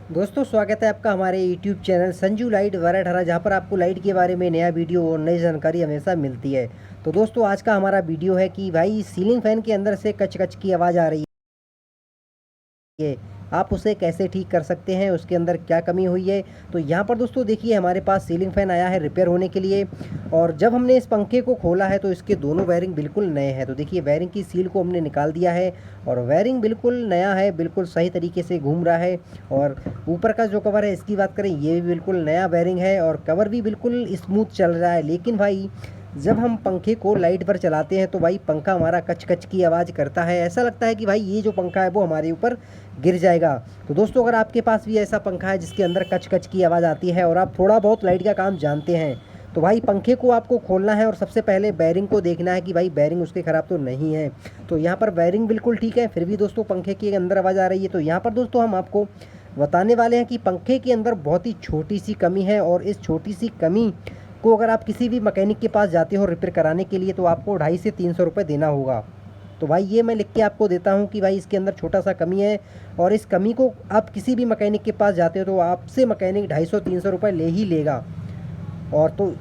दोस्तों स्वागत है आपका हमारे YouTube चैनल संजू लाइट 1218 जहाँ पर आपको लाइट के बारे में नया वीडियो और नई जानकारी हमेशा मिलती है। तो दोस्तों आज का हमारा वीडियो है कि भाई सीलिंग फ़ैन के अंदर से कच कच की आवाज़ आ रही है, आप उसे कैसे ठीक कर सकते हैं, उसके अंदर क्या कमी हुई है। तो यहाँ पर दोस्तों देखिए हमारे पास सीलिंग फ़ैन आया है रिपेयर होने के लिए, और जब हमने इस पंखे को खोला है तो इसके दोनों वायरिंग बिल्कुल नए हैं। तो देखिए वायरिंग की सील को हमने निकाल दिया है और वायरिंग बिल्कुल नया है, बिल्कुल सही तरीके से घूम रहा है। और ऊपर का जो कवर है इसकी बात करें, ये भी बिल्कुल नया वायरिंग है और कवर भी बिल्कुल स्मूथ चल रहा है। लेकिन भाई जब हम पंखे को लाइट पर चलाते हैं तो भाई पंखा हमारा कच कच की आवाज़ करता है, ऐसा लगता है कि भाई ये जो पंखा है वो हमारे ऊपर गिर जाएगा। तो दोस्तों अगर आपके पास भी ऐसा पंखा है जिसके अंदर कच कच की आवाज़ आती है और आप थोड़ा बहुत लाइट का काम जानते हैं, तो भाई पंखे को आपको खोलना है और सबसे पहले बैरिंग को देखना है कि भाई बैरिंग उसके ख़राब तो नहीं है। तो यहाँ पर बैरिंग बिल्कुल ठीक है, फिर भी दोस्तों पंखे के अंदर आवाज़ आ रही है। तो यहाँ पर दोस्तों हम आपको बताने वाले हैं कि पंखे के अंदर बहुत ही छोटी सी कमी है, और इस छोटी सी कमी को अगर आप किसी भी मैकेनिक के पास जाते हो रिपेयर कराने के लिए तो आपको 250 से 300 रुपये देना होगा। तो भाई ये मैं लिख के आपको देता हूँ कि भाई इसके अंदर छोटा सा कमी है, और इस कमी को आप किसी भी मैकेनिक के पास जाते हो तो आपसे मैकेनिक 250-300 रुपये ले ही लेगा, और तो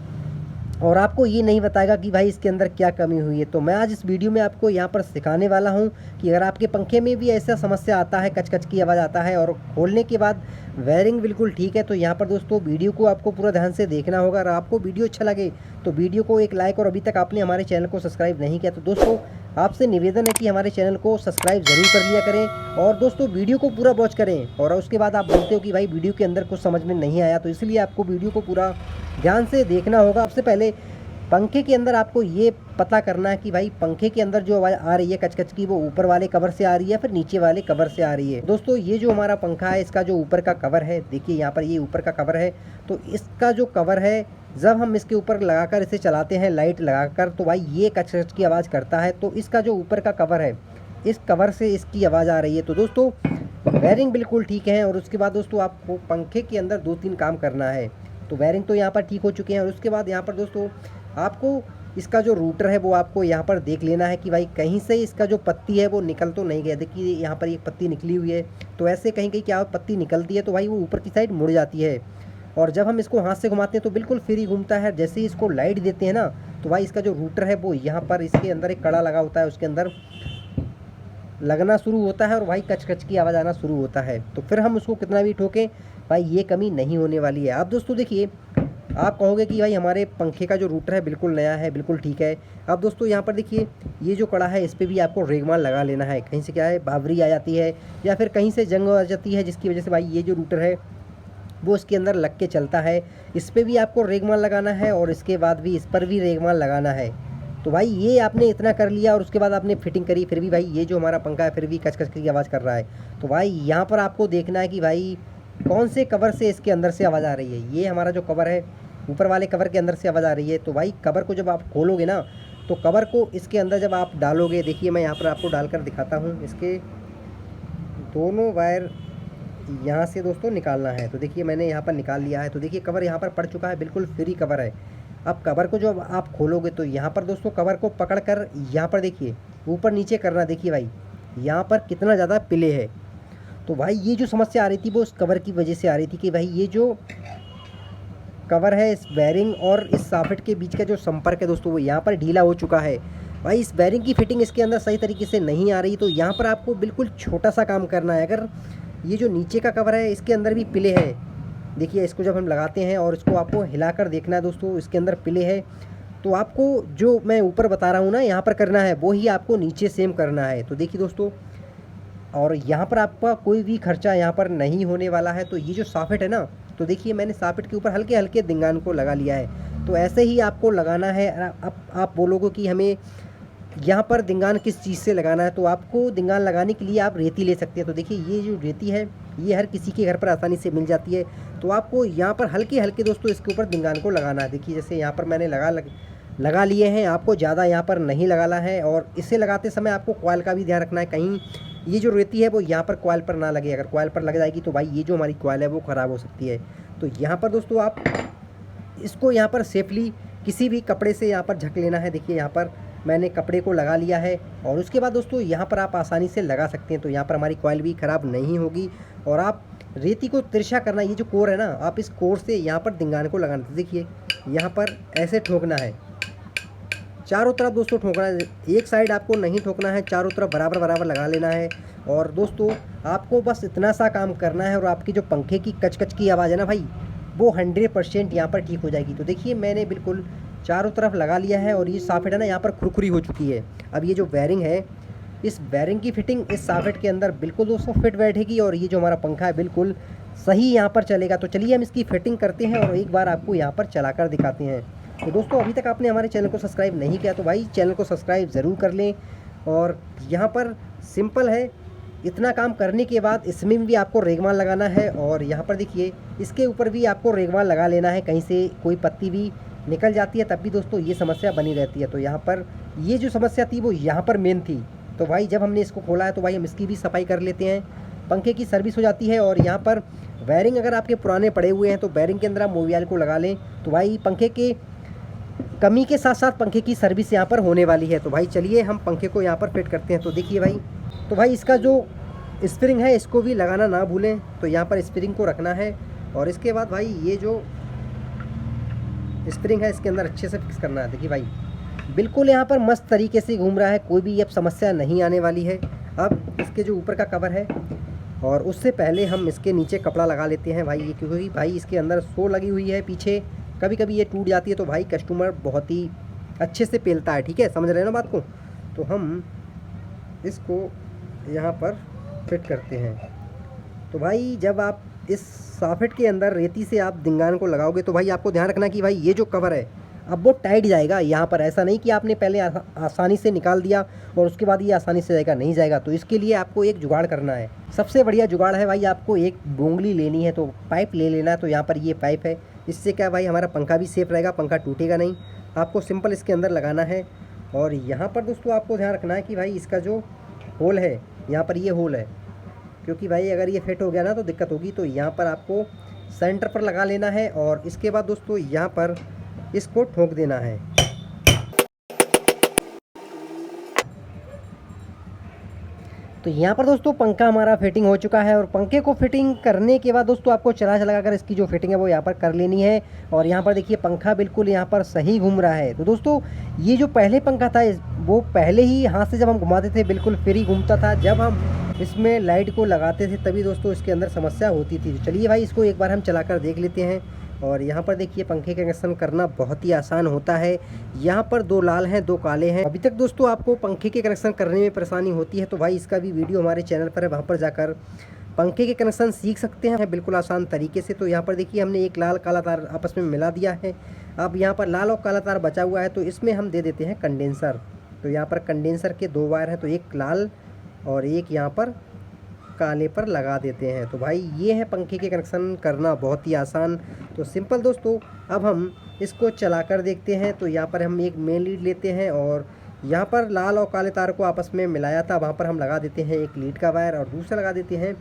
और आपको ये नहीं बताएगा कि भाई इसके अंदर क्या कमी हुई है। तो मैं आज इस वीडियो में आपको यहाँ पर सिखाने वाला हूँ कि अगर आपके पंखे में भी ऐसा समस्या आता है, कच कच की आवाज़ आता है और खोलने के बाद वायरिंग बिल्कुल ठीक है, तो यहाँ पर दोस्तों वीडियो को आपको पूरा ध्यान से देखना होगा। अगर आपको वीडियो अच्छा लगे तो वीडियो को एक लाइक, और अभी तक आपने हमारे चैनल को सब्सक्राइब नहीं किया तो दोस्तों आपसे निवेदन है कि हमारे चैनल को सब्सक्राइब ज़रूर कर लिया करें, और दोस्तों वीडियो को पूरा वॉच करें। और उसके बाद आप बोलते हो कि भाई वीडियो के अंदर कुछ समझ में नहीं आया, तो इसलिए आपको वीडियो को पूरा ध्यान से देखना होगा। सबसे पहले पंखे के अंदर आपको ये पता करना है कि भाई पंखे के अंदर जो आवाज़ आ रही है कच कच की, वो ऊपर वाले कवर से आ रही है फिर नीचे वाले कवर से आ रही है। दोस्तों ये जो हमारा पंखा है इसका जो ऊपर का कवर है, देखिए यहाँ पर ये ऊपर का कवर है, तो इसका जो कवर है जब हम इसके ऊपर लगाकर इसे चलाते हैं लाइट लगाकर तो भाई ये कच कच की आवाज़ करता है। तो इसका जो ऊपर का कवर है, इस कवर से इसकी आवाज़ आ रही है। तो दोस्तों वायरिंग बिल्कुल ठीक है, और उसके बाद दोस्तों आपको पंखे के अंदर 2-3 काम करना है। तो वायरिंग तो यहाँ पर ठीक हो चुके हैं, और उसके बाद यहाँ पर दोस्तों आपको इसका जो रूटर है वो आपको यहाँ पर देख लेना है कि भाई कहीं से इसका जो पत्ती है वो निकल तो नहीं गया। देखिए यहाँ पर एक पत्ती निकली हुई है, तो ऐसे कहीं कहीं क्या पत्ती निकलती है तो भाई वो ऊपर की साइड मुड़ जाती है, और जब हम इसको हाथ से घुमाते हैं तो बिल्कुल फ्री घूमता है। जैसे ही इसको लाइट देते हैं ना तो भाई इसका जो रूटर है वो यहाँ पर इसके अंदर एक कड़ा लगा होता है, उसके अंदर लगना शुरू होता है और भाई कच कच की आवाज़ आना शुरू होता है। तो फिर हम उसको कितना भी ठोकें भाई ये कमी नहीं होने वाली है। अब दोस्तों देखिए आप कहोगे कि भाई हमारे पंखे का जो रूटर है बिल्कुल नया है, बिल्कुल ठीक है। अब दोस्तों यहाँ पर देखिए ये जो कड़ा है इस पर भी आपको रेगमाल लगा लेना है। कहीं से क्या है बावरी आ जाती है या फिर कहीं से जंग आ जाती है, जिसकी वजह से भाई ये जो रूटर है वो इसके अंदर लग के चलता है। इस पर भी आपको रेगमाल लगाना है, और इसके बाद भी इस पर भी रेगमाल लगाना है। तो भाई ये आपने इतना कर लिया और उसके बाद आपने फिटिंग करी, फिर भी भाई ये जो हमारा पंखा है फिर भी कच कच की आवाज़ कर रहा है। तो भाई यहाँ पर आपको देखना है कि भाई कौन से कवर से इसके अंदर से आवाज़ आ रही है। ये हमारा जो कवर है ऊपर वाले कवर के अंदर से आवाज़ आ रही है। तो भाई कवर को जब आप खोलोगे ना तो कवर को इसके अंदर जब आप डालोगे, देखिए मैं यहाँ पर आपको डालकर दिखाता हूँ। इसके दोनों वायर यहाँ से दोस्तों निकालना है। तो देखिए मैंने यहाँ पर निकाल लिया है। तो देखिए कवर यहाँ पर पड़ चुका है, बिल्कुल फ्री कवर है। अब कवर को जब आप खोलोगे तो यहाँ पर दोस्तों कवर को पकड़ कर यहाँ पर देखिए ऊपर नीचे करना। देखिए भाई यहाँ पर कितना ज़्यादा पिले है। तो भाई ये जो समस्या आ रही थी वो उस कवर की वजह से आ रही थी कि भाई ये जो कवर है इस बैरिंग और इस सॉकेट के बीच का जो संपर्क है दोस्तों वो यहाँ पर ढीला हो चुका है। भाई इस बैरिंग की फिटिंग इसके अंदर सही तरीके से नहीं आ रही। तो यहाँ पर आपको बिल्कुल छोटा सा काम करना है। अगर ये जो नीचे का कवर है इसके अंदर भी पिले है, देखिए इसको जब हम लगाते हैं और इसको आपको हिलाकर देखना है दोस्तों, इसके अंदर पिले है। तो आपको जो मैं ऊपर बता रहा हूँ ना यहाँ पर करना है वो ही आपको नीचे सेम करना है। तो देखिए दोस्तों, और यहाँ पर आपका कोई भी खर्चा यहाँ पर नहीं होने वाला है। तो ये जो सॉकेट है ना, तो देखिए मैंने सॉकेट के ऊपर हल्के हल्के दिंगान को लगा लिया है। तो ऐसे ही आपको लगाना है। अब आप बोलोगे कि हमें यहाँ पर दिंगान किस चीज़ से लगाना है, तो आपको दिंगान लगाने के लिए आप रेती ले सकते हैं। तो देखिए ये जो रेती है ये हर किसी के घर पर आसानी से मिल जाती है। तो आपको यहाँ पर हल्के हल्के दोस्तों इसके ऊपर दिंगान को लगाना है। देखिए जैसे यहाँ पर मैंने लगा लिए हैं, आपको ज़्यादा यहाँ पर नहीं लगाना है। और इसे लगाते समय आपको कॉइल का भी ध्यान रखना है, कहीं ये जो रेती है वो यहाँ पर कॉइल पर ना लगे। अगर कॉइल पर लग जाएगी तो भाई ये जो हमारी कॉइल है वो ख़राब हो सकती है। तो यहाँ पर दोस्तों आप इसको यहाँ पर सेफली किसी भी कपड़े से यहाँ पर ढक लेना है। देखिए यहाँ पर मैंने कपड़े को लगा लिया है, और उसके बाद दोस्तों यहाँ पर आप आसानी से लगा सकते हैं। तो यहाँ पर हमारी कॉइल भी ख़राब नहीं होगी, और आप रेती को तिरछा करना, ये जो कोर है ना, आप इस कोर से यहाँ पर दिंगाने को लगाना। देखिए यहाँ पर ऐसे ठोकना है, चारों तरफ दोस्तों ठोकना है, एक साइड आपको नहीं ठोकना है, चारों तरफ बराबर बराबर लगा लेना है। और दोस्तों आपको बस इतना सा काम करना है और आपकी जो पंखे की कच कच की आवाज़ है ना भाई, वो 100% यहाँ पर ठीक हो जाएगी। तो देखिए मैंने बिल्कुल चारों तरफ लगा लिया है और ये सॉकेट है ना यहाँ पर खुरखुरी हो चुकी है। अब ये जो वायरिंग है, इस वायरिंग की फिटिंग इस सॉकेट के अंदर बिल्कुल दोस्तों फिट बैठेगी और ये जो हमारा पंखा है बिल्कुल सही यहाँ पर चलेगा। तो चलिए हम इसकी फिटिंग करते हैं और एक बार आपको यहाँ पर चला कर दिखाते हैं। तो दोस्तों अभी तक आपने हमारे चैनल को सब्सक्राइब नहीं किया तो भाई चैनल को सब्सक्राइब ज़रूर कर लें। और यहाँ पर सिंपल है, इतना काम करने के बाद इसमें भी आपको रेगमाल लगाना है और यहाँ पर देखिए इसके ऊपर भी आपको रेगमाल लगा लेना है। कहीं से कोई पत्ती भी निकल जाती है तब भी दोस्तों ये समस्या बनी रहती है। तो यहाँ पर ये जो समस्या थी वो यहाँ पर मेन थी। तो भाई जब हमने इसको खोला है तो भाई हम इसकी भी सफाई कर लेते हैं, पंखे की सर्विस हो जाती है। और यहाँ पर वायरिंग अगर आपके पुराने पड़े हुए हैं तो वायरिंग के अंदर आप मोबियाल को लगा लें, तो भाई पंखे के कमी के साथ साथ पंखे की सर्विस यहाँ पर होने वाली है। तो भाई चलिए हम पंखे को यहाँ पर फिट करते हैं। तो देखिए भाई, तो भाई इसका जो स्प्रिंग है इसको भी लगाना ना भूलें। तो यहाँ पर स्प्रिंग को रखना है और इसके बाद भाई ये जो स्प्रिंग है इसके अंदर अच्छे से फिक्स करना है। देखिए भाई बिल्कुल यहाँ पर मस्त तरीके से घूम रहा है, कोई भी अब समस्या नहीं आने वाली है। अब इसके जो ऊपर का कवर है और उससे पहले हम इसके नीचे कपड़ा लगा लेते हैं भाई, क्योंकि भाई इसके अंदर सो लगी हुई है पीछे, कभी कभी ये टूट जाती है तो भाई कस्टमर बहुत ही अच्छे से पेलता है। ठीक है, समझ रहे हैं ना बात को। तो हम इसको यहाँ पर फिट करते हैं। तो भाई जब आप इस सॉकेट के अंदर रेती से आप दिंगान को लगाओगे तो भाई आपको ध्यान रखना कि भाई ये जो कवर है अब वो टाइट जाएगा यहाँ पर। ऐसा नहीं कि आपने पहले आसानी से निकाल दिया और उसके बाद ये आसानी से जाएगा, नहीं जाएगा। तो इसके लिए आपको एक जुगाड़ करना है। सबसे बढ़िया जुगाड़ है भाई, आपको एक बोंगली लेनी है, तो पाइप ले लेना है। तो यहाँ पर ये पाइप है, इससे क्या भाई हमारा पंखा भी सेफ रहेगा, पंखा टूटेगा नहीं। आपको सिंपल इसके अंदर लगाना है। और यहाँ पर दोस्तों आपको ध्यान रखना है कि भाई इसका जो होल है, यहाँ पर ये होल है, क्योंकि भाई अगर ये फिट हो गया ना तो दिक्कत होगी। तो यहाँ पर आपको सेंटर पर लगा लेना है और इसके बाद दोस्तों यहाँ पर इसको ठोक देना है। तो यहाँ पर दोस्तों पंखा हमारा फिटिंग हो चुका है और पंखे को फिटिंग करने के बाद दोस्तों आपको चला कर इसकी जो फिटिंग है वो यहाँ पर कर लेनी है। और यहाँ पर देखिए पंखा बिल्कुल यहाँ पर सही घूम रहा है। तो दोस्तों ये जो पहले पंखा था वो पहले ही हाथ से जब हम घुमाते थे बिल्कुल फ्री घूमता था, जब हम इसमें लाइट को लगाते थे तभी दोस्तों इसके अंदर समस्या होती थी। तो चलिए भाई इसको एक बार हम चलाकर देख लेते हैं। और यहाँ पर देखिए पंखे का कनेक्शन करना बहुत ही आसान होता है। यहाँ पर 2 लाल हैं 2 काले हैं। अभी तक दोस्तों आपको पंखे के कनेक्शन करने में परेशानी होती है तो भाई इसका भी वीडियो हमारे चैनल पर है, वहाँ पर जाकर पंखे के कनेक्शन सीख सकते हैं बिल्कुल आसान तरीके से। तो यहाँ पर देखिए हमने एक लाल काला तार आपस में मिला दिया है। अब यहाँ पर लाल और काला तार बचा हुआ है तो इसमें हम दे देते हैं कंडेंसर। तो यहाँ पर कंडेंसर के 2 वायर हैं, तो एक लाल और एक यहाँ पर काले पर लगा देते हैं। तो भाई ये है पंखे के कनेक्शन करना बहुत ही आसान। तो सिंपल दोस्तों अब हम इसको चला कर देखते हैं। तो यहाँ पर हम एक मेन लीड लेते हैं और यहाँ पर लाल और काले तार को आपस में मिलाया था, वहाँ पर हम लगा देते हैं एक लीड का वायर और दूसरा लगा देते हैं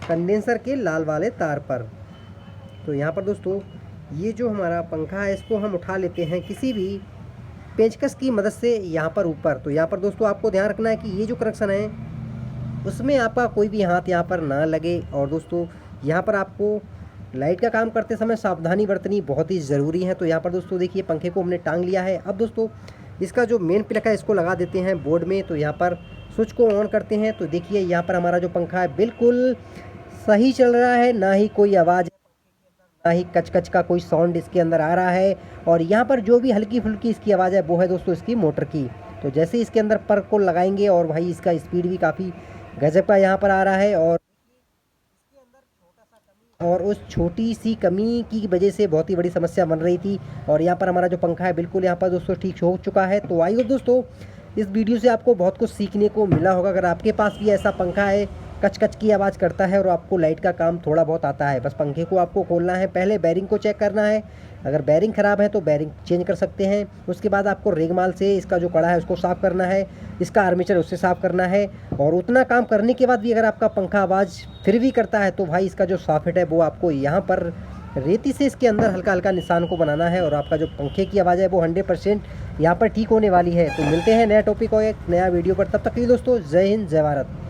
कंडेंसर के लाल वाले तार पर। तो यहाँ पर दोस्तों ये जो हमारा पंखा है इसको हम उठा लेते हैं किसी भी पेचकस की मदद से यहाँ पर ऊपर। तो यहाँ पर दोस्तों आपको ध्यान रखना है कि ये जो कनेक्शन है उसमें आपका कोई भी हाथ यहाँ पर ना लगे। और दोस्तों यहाँ पर आपको लाइट का काम करते समय सावधानी बरतनी बहुत ही ज़रूरी है। तो यहाँ पर दोस्तों देखिए पंखे को हमने टांग लिया है। अब दोस्तों इसका जो मेन प्लग है इसको लगा देते हैं बोर्ड में। तो यहाँ पर स्विच को ऑन करते हैं तो देखिए यहाँ पर हमारा जो पंखा है बिल्कुल सही चल रहा है, ना ही कोई आवाज़ ना ही कच कच का कोई साउंड इसके अंदर आ रहा है। और यहाँ पर जो भी हल्की फुल्की इसकी आवाज़ है वो है दोस्तों इसकी मोटर की। तो जैसे इसके अंदर पर को लगाएंगे और भाई इसका स्पीड भी काफ़ी गजब का यहाँ पर आ रहा है। और उस छोटी सी कमी की वजह से बहुत ही बड़ी समस्या बन रही थी। और यहाँ पर हमारा जो पंखा है बिल्कुल यहाँ पर दोस्तों ठीक हो चुका है। तो आई होप दोस्तों इस वीडियो से आपको बहुत कुछ सीखने को मिला होगा। अगर आपके पास भी ऐसा पंखा है कच कच की आवाज़ करता है और आपको लाइट का काम थोड़ा बहुत आता है, बस पंखे को आपको खोलना है, पहले बैरिंग को चेक करना है। अगर बैरिंग ख़राब है तो बैरिंग चेंज कर सकते हैं। उसके बाद आपको रेगमाल से इसका जो कड़ा है उसको साफ़ करना है, इसका आर्मेचर उससे साफ़ करना है। और उतना काम करने के बाद भी अगर आपका पंखा आवाज़ फिर भी करता है तो भाई इसका जो सॉकेट है वो आपको यहाँ पर रेती से इसके अंदर हल्का हल्का निशान को बनाना है और आपका जो पंखे की आवाज़ है वो 100% यहाँ पर ठीक होने वाली है। तो मिलते हैं नया टॉपिक और एक नया वीडियो पर, तब तक के लिए दोस्तों जय हिंद जय भारत।